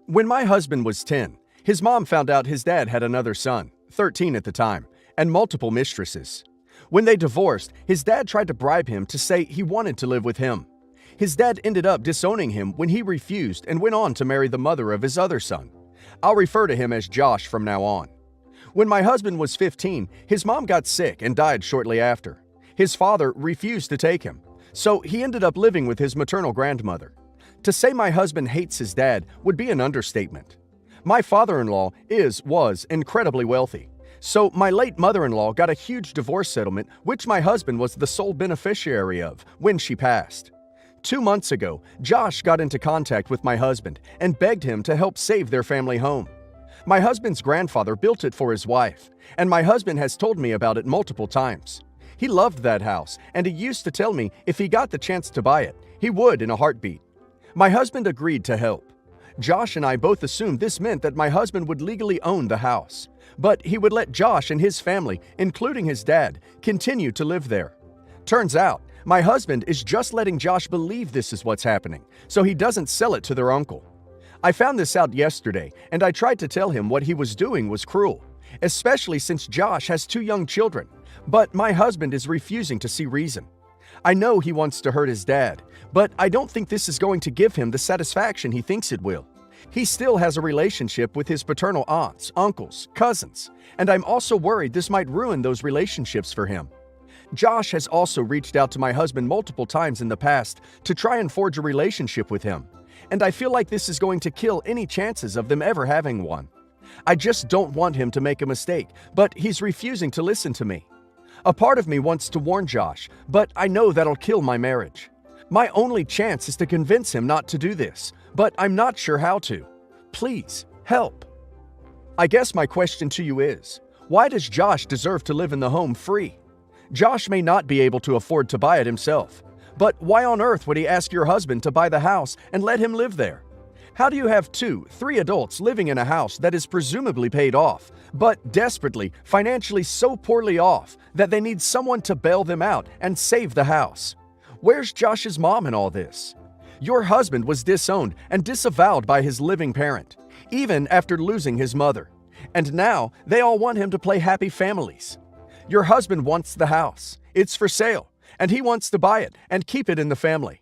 When my husband was 10, his mom found out his dad had another son, 13 at the time, and multiple mistresses. When they divorced, his dad tried to bribe him to say he wanted to live with him. His dad ended up disowning him when he refused and went on to marry the mother of his other son. I'll refer to him as Josh from now on. When my husband was 15, his mom got sick and died shortly after. His father refused to take him, so he ended up living with his maternal grandmother. To say my husband hates his dad would be an understatement. My father-in-law was incredibly wealthy, so my late mother-in-law got a huge divorce settlement which my husband was the sole beneficiary of when she passed. 2 months ago, Josh got into contact with my husband and begged him to help save their family home. My husband's grandfather built it for his wife, and my husband has told me about it multiple times. He loved that house, and he used to tell me if he got the chance to buy it, he would in a heartbeat. My husband agreed to help. Josh and I both assumed this meant that my husband would legally own the house, but he would let Josh and his family, including his dad, continue to live there. Turns out, my husband is just letting Josh believe this is what's happening, so he doesn't sell it to their uncle. I found this out yesterday, and I tried to tell him what he was doing was cruel, especially since Josh has 2 young children, but my husband is refusing to see reason. I know he wants to hurt his dad, but I don't think this is going to give him the satisfaction he thinks it will. He still has a relationship with his paternal aunts, uncles, cousins, and I'm also worried this might ruin those relationships for him. Josh has also reached out to my husband multiple times in the past to try and forge a relationship with him, and I feel like this is going to kill any chances of them ever having one. I just don't want him to make a mistake, but he's refusing to listen to me. A part of me wants to warn Josh, but I know that'll kill my marriage. My only chance is to convince him not to do this, but I'm not sure how to. Please, help. I guess my question to you is, why does Josh deserve to live in the home free? Josh may not be able to afford to buy it himself, but why on earth would he ask your husband to buy the house and let him live there? How do you have 3 adults living in a house that is presumably paid off, but desperately, financially so poorly off that they need someone to bail them out and save the house? Where's Josh's mom in all this? Your husband was disowned and disavowed by his living parent, even after losing his mother. And now they all want him to play happy families. Your husband wants the house. It's for sale, and he wants to buy it and keep it in the family.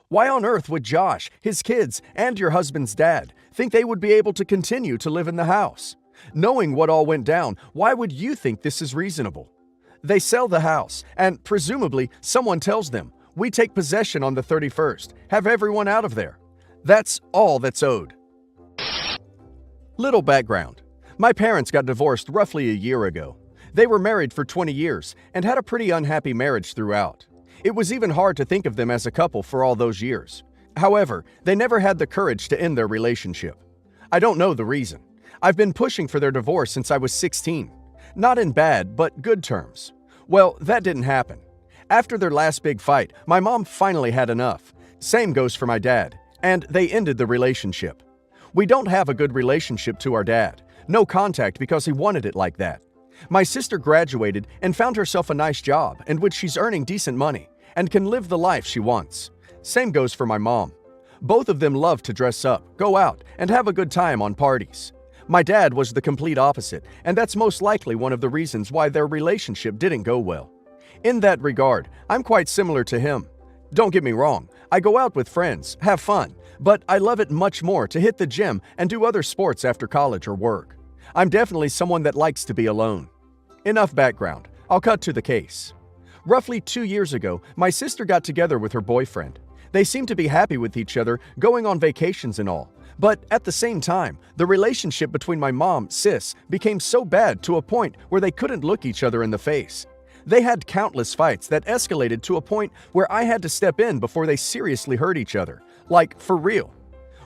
Why on earth would Josh, his kids, and your husband's dad think they would be able to continue to live in the house? Knowing what all went down, why would you think this is reasonable? They sell the house, and presumably someone tells them, "We take possession on the 31st. Have everyone out of there." That's all that's owed. Little background. My parents got divorced roughly a year ago. They were married for 20 years and had a pretty unhappy marriage throughout. It was even hard to think of them as a couple for all those years. However, they never had the courage to end their relationship. I don't know the reason. I've been pushing for their divorce since I was 16. Not in bad, but good terms. Well, that didn't happen. After their last big fight, my mom finally had enough. Same goes for my dad, and they ended the relationship. We don't have a good relationship to our dad. No contact because he wanted it like that. My sister graduated and found herself a nice job in which she's earning decent money and can live the life she wants. Same goes for my mom. Both of them love to dress up, go out, and have a good time on parties. My dad was the complete opposite, and that's most likely one of the reasons why their relationship didn't go well. In that regard, I'm quite similar to him. Don't get me wrong, I go out with friends, have fun, but I love it much more to hit the gym and do other sports after college or work. I'm definitely someone that likes to be alone. Enough background. I'll cut to the case. Roughly 2 years ago, my sister got together with her boyfriend. They seemed to be happy with each other, going on vacations and all. But at the same time, the relationship between my mom, sis, became so bad to a point where they couldn't look each other in the face. They had countless fights that escalated to a point where I had to step in before they seriously hurt each other. Like, for real.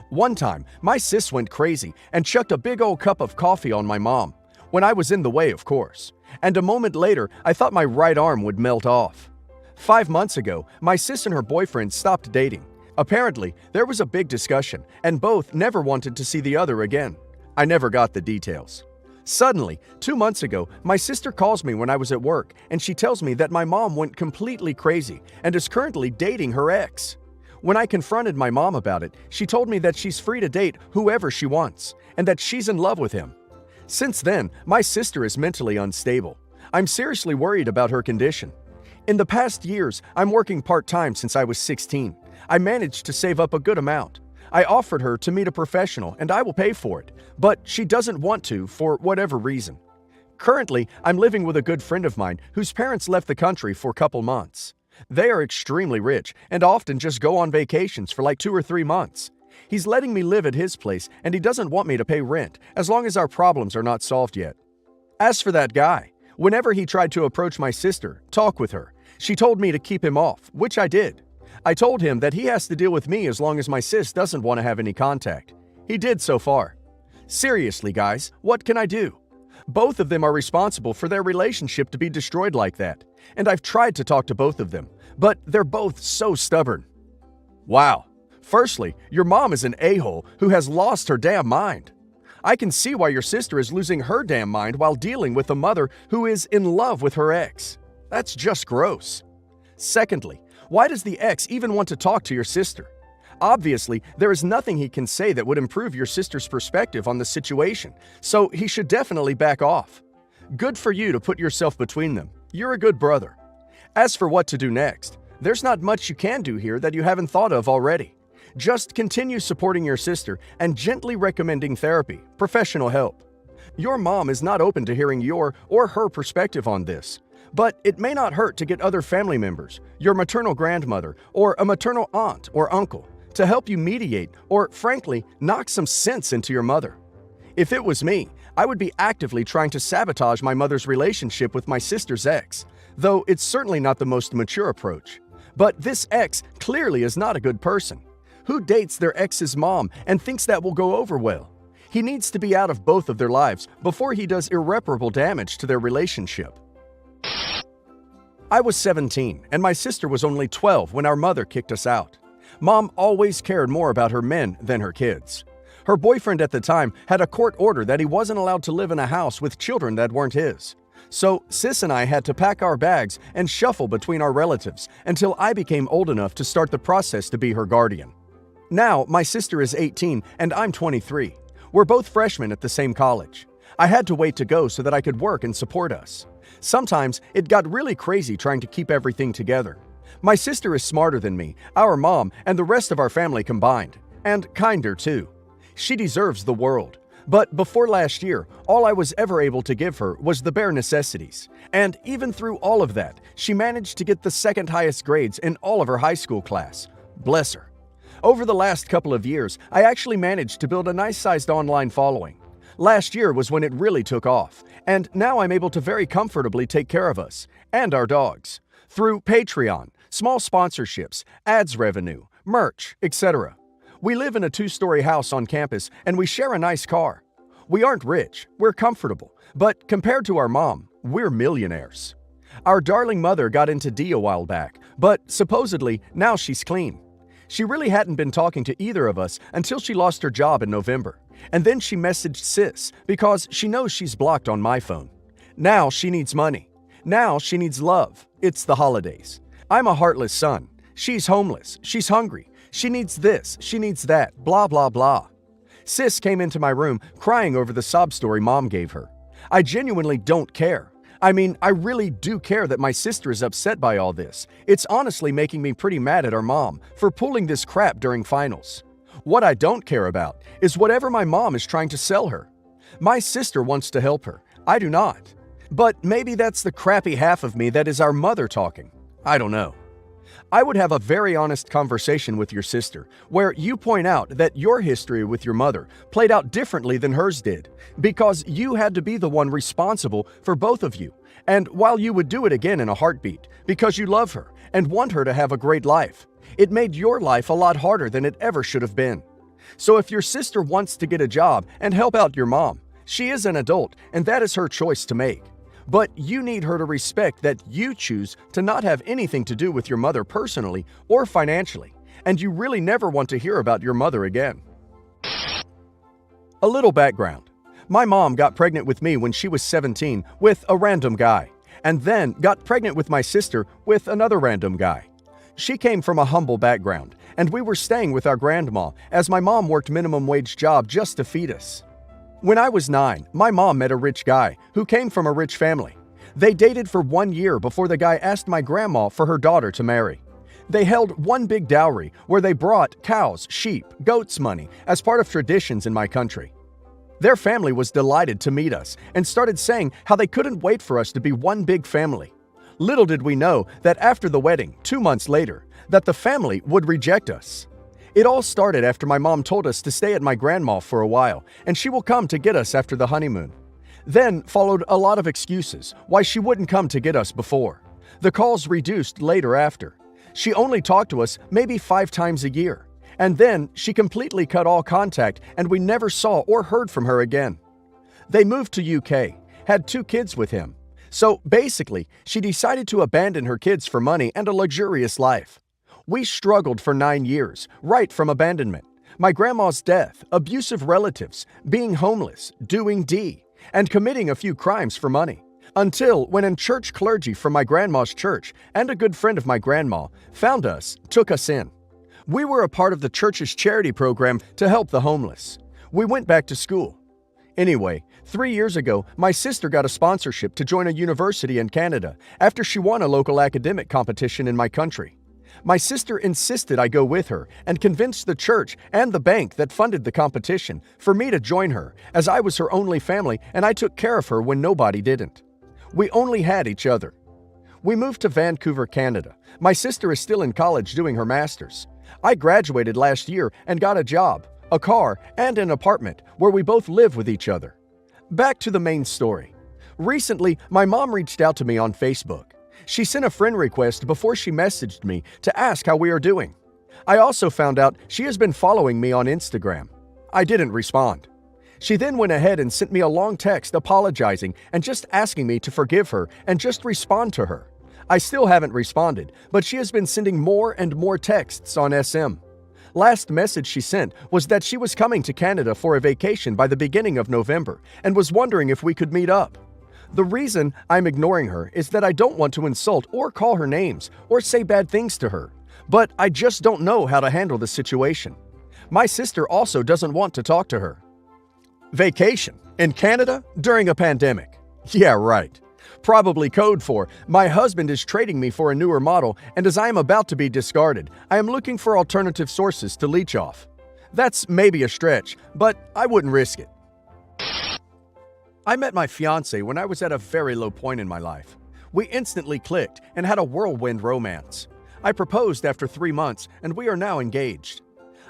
One time, my sis went crazy and chucked a big old cup of coffee on my mom. When I was in the way, of course. And a moment later, I thought my right arm would melt off. 5 months ago, my sis and her boyfriend stopped dating. Apparently, there was a big discussion, and both never wanted to see the other again. I never got the details. Suddenly, 2 months ago, my sister calls me when I was at work, and she tells me that my mom went completely crazy and is currently dating her ex. When I confronted my mom about it, she told me that she's free to date whoever she wants and that she's in love with him. Since then, my sister is mentally unstable. I'm seriously worried about her condition. In the past years, I'm working part-time since I was 16. I managed to save up a good amount. I offered her to meet a professional and I will pay for it, but she doesn't want to for whatever reason. Currently, I'm living with a good friend of mine whose parents left the country for a couple months. They are extremely rich and often just go on vacations for like 2 or 3 months. He's letting me live at his place and he doesn't want me to pay rent as long as our problems are not solved yet. As for that guy, whenever he tried to approach my sister, talk with her, she told me to keep him off, which I did. I told him that he has to deal with me as long as my sis doesn't want to have any contact. He did so far. Seriously, guys, what can I do? Both of them are responsible for their relationship to be destroyed like that, and I've tried to talk to both of them, but they're both so stubborn. Wow. Firstly, your mom is an a-hole who has lost her damn mind. I can see why your sister is losing her damn mind while dealing with a mother who is in love with her ex. That's just gross. Secondly, why does the ex even want to talk to your sister? Obviously, there is nothing he can say that would improve your sister's perspective on the situation, so he should definitely back off. Good for you to put yourself between them. You're a good brother. As for what to do next, there's not much you can do here that you haven't thought of already. Just continue supporting your sister and gently recommending therapy, professional help. Your mom is not open to hearing your or her perspective on this, but it may not hurt to get other family members, your maternal grandmother, or a maternal aunt or uncle, to help you mediate or, frankly, knock some sense into your mother. If it was me, I would be actively trying to sabotage my mother's relationship with my sister's ex, though it's certainly not the most mature approach. But this ex clearly is not a good person. Who dates their ex's mom and thinks that will go over well? He needs to be out of both of their lives before he does irreparable damage to their relationship. I was 17 and my sister was only 12 when our mother kicked us out. Mom always cared more about her men than her kids. Her boyfriend at the time had a court order that he wasn't allowed to live in a house with children that weren't his. So Sis and I had to pack our bags and shuffle between our relatives until I became old enough to start the process to be her guardian. Now, my sister is 18 and I'm 23. We're both freshmen at the same college. I had to wait to go so that I could work and support us. Sometimes it got really crazy trying to keep everything together. My sister is smarter than me, our mom, and the rest of our family combined. And kinder too. She deserves the world. But before last year, all I was ever able to give her was the bare necessities. And even through all of that, she managed to get the second highest grades in all of her high school class. Bless her. Over the last couple of years, I actually managed to build a nice-sized online following. Last year was when it really took off, and now I'm able to very comfortably take care of us and our dogs through Patreon, small sponsorships, ads revenue, merch, etc. We live in a 2-story house on campus and we share a nice car. We aren't rich, we're comfortable, but compared to our mom, we're millionaires. Our darling mother got into D a while back, but supposedly now she's clean. She really hadn't been talking to either of us until she lost her job in November, and then she messaged Sis because she knows she's blocked on my phone. Now she needs money. Now she needs love. It's the holidays. I'm a heartless son. She's homeless. She's hungry. She needs this. She needs that. Blah, blah, blah. Sis came into my room crying over the sob story mom gave her. I genuinely don't care. I mean, I really do care that my sister is upset by all this. It's honestly making me pretty mad at our mom for pulling this crap during finals. What I don't care about is whatever my mom is trying to sell her. My sister wants to help her. I do not. But maybe that's the crappy half of me that is our mother talking. I don't know. I would have a very honest conversation with your sister, where you point out that your history with your mother played out differently than hers did, because you had to be the one responsible for both of you. And while you would do it again in a heartbeat, because you love her and want her to have a great life, it made your life a lot harder than it ever should have been. So if your sister wants to get a job and help out your mom, she is an adult and that is her choice to make. But you need her to respect that you choose to not have anything to do with your mother personally or financially, and you really never want to hear about your mother again. A little background. My mom got pregnant with me when she was 17 with a random guy, and then got pregnant with my sister with another random guy. She came from a humble background, and we were staying with our grandma as my mom worked minimum wage job just to feed us. When I was 9, my mom met a rich guy who came from a rich family. They dated for 1 year before the guy asked my grandma for her daughter to marry. They held one big dowry where they brought cows, sheep, goats money as part of traditions in my country. Their family was delighted to meet us and started saying how they couldn't wait for us to be one big family. Little did we know that after the wedding, 2 months later, that the family would reject us. It all started after my mom told us to stay at my grandma for a while, and she will come to get us after the honeymoon. Then followed a lot of excuses why she wouldn't come to get us before. The calls reduced later after. She only talked to us maybe 5 times a year, and then she completely cut all contact and we never saw or heard from her again. They moved to UK, had 2 kids with him. So basically, she decided to abandon her kids for money and a luxurious life. We struggled for 9 years, right from abandonment, my grandma's death, abusive relatives, being homeless, doing D, and committing a few crimes for money. Until when a church clergy from my grandma's church and a good friend of my grandma found us, took us in. We were a part of the church's charity program to help the homeless. We went back to school. Anyway, 3 years ago, my sister got a sponsorship to join a university in Canada after she won a local academic competition in my country. My sister insisted I go with her and convinced the church and the bank that funded the competition for me to join her, as I was her only family and I took care of her when nobody didn't. We only had each other. We moved to Vancouver, Canada. My sister is still in college doing her master's. I graduated last year and got a job, a car, and an apartment where we both live with each other. Back to the main story. Recently, my mom reached out to me on Facebook. She sent a friend request before she messaged me to ask how we are doing. I also found out she has been following me on Instagram. I didn't respond. She then went ahead and sent me a long text apologizing and just asking me to forgive her and just respond to her. I still haven't responded, but she has been sending more and more texts on SM. Last message she sent was that she was coming to Canada for a vacation by the beginning of November and was wondering if we could meet up. The reason I'm ignoring her is that I don't want to insult or call her names or say bad things to her, but I just don't know how to handle the situation. My sister also doesn't want to talk to her. Vacation in Canada during a pandemic. Yeah, right. Probably code for, my husband is trading me for a newer model, and as I am about to be discarded, I am looking for alternative sources to leech off. That's maybe a stretch, but I wouldn't risk it. I met my fiancé when I was at a very low point in my life. We instantly clicked and had a whirlwind romance. I proposed after 3 months, and we are now engaged.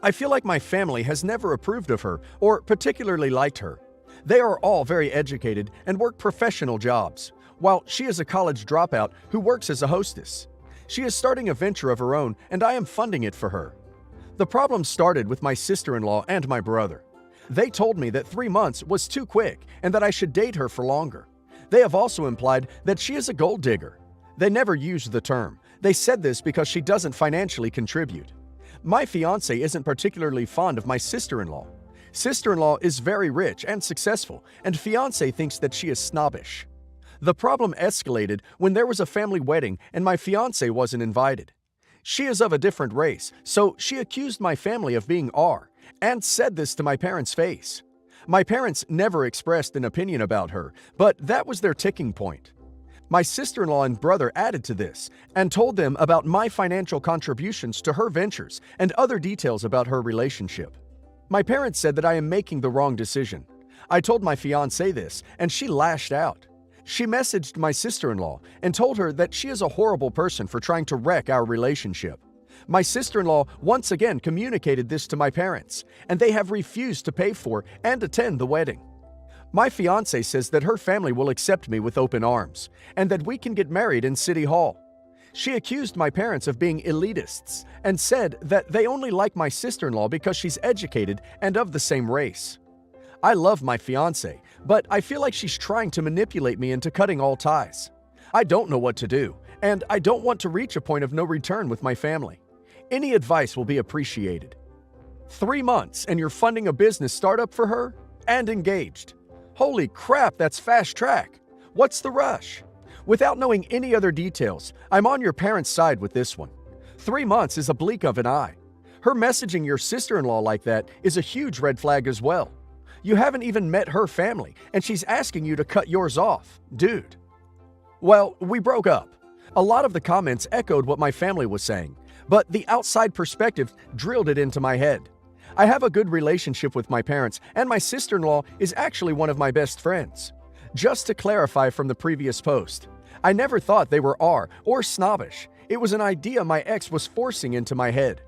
I feel like my family has never approved of her or particularly liked her. They are all very educated and work professional jobs, while she is a college dropout who works as a hostess. She is starting a venture of her own, and I am funding it for her. The problem started with my sister-in-law and my brother. They told me that 3 months was too quick and that I should date her for longer. They have also implied that she is a gold digger. They never used the term. They said this because she doesn't financially contribute. My fiancé isn't particularly fond of my sister-in-law. Sister-in-law is very rich and successful, and fiancé thinks that she is snobbish. The problem escalated when there was a family wedding and my fiancé wasn't invited. She is of a different race, so she accused my family of being R and said this to my parents' face. My parents never expressed an opinion about her, but that was their ticking point. My sister-in-law and brother added to this and told them about my financial contributions to her ventures and other details about her relationship. My parents said that I am making the wrong decision. I told my fiancée this, and she lashed out. She messaged my sister-in-law and told her that she is a horrible person for trying to wreck our relationship. My sister-in-law once again communicated this to my parents, and they have refused to pay for and attend the wedding. My fiancé says that her family will accept me with open arms, and that we can get married in City Hall. She accused my parents of being elitists and said that they only like my sister-in-law because she's educated and of the same race. I love my fiancé, but I feel like she's trying to manipulate me into cutting all ties. I don't know what to do, and I don't want to reach a point of no return with my family. Any advice will be appreciated. 3 months and you're funding a business startup for her? And engaged. Holy crap, that's fast track. What's the rush? Without knowing any other details, I'm on your parents' side with this one. 3 months is a blink of an eye. Her messaging your sister-in-law like that is a huge red flag as well. You haven't even met her family, and she's asking you to cut yours off. Dude. Well, we broke up. A lot of the comments echoed what my family was saying, but the outside perspective drilled it into my head. I have a good relationship with my parents, and my sister-in-law is actually one of my best friends. Just to clarify from the previous post, I never thought they were R or snobbish. It was an idea my ex was forcing into my head.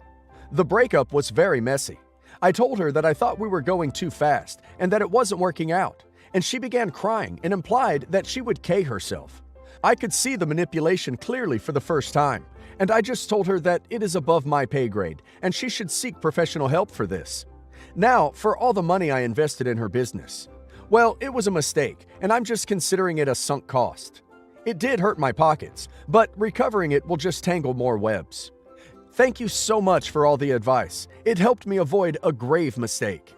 The breakup was very messy. I told her that I thought we were going too fast and that it wasn't working out, and she began crying and implied that she would K herself. I could see the manipulation clearly for the first time, and I just told her that it is above my pay grade and she should seek professional help for this. Now, for all the money I invested in her business. Well, it was a mistake, and I'm just considering it a sunk cost. It did hurt my pockets, but recovering it will just tangle more webs. Thank you so much for all the advice. It helped me avoid a grave mistake.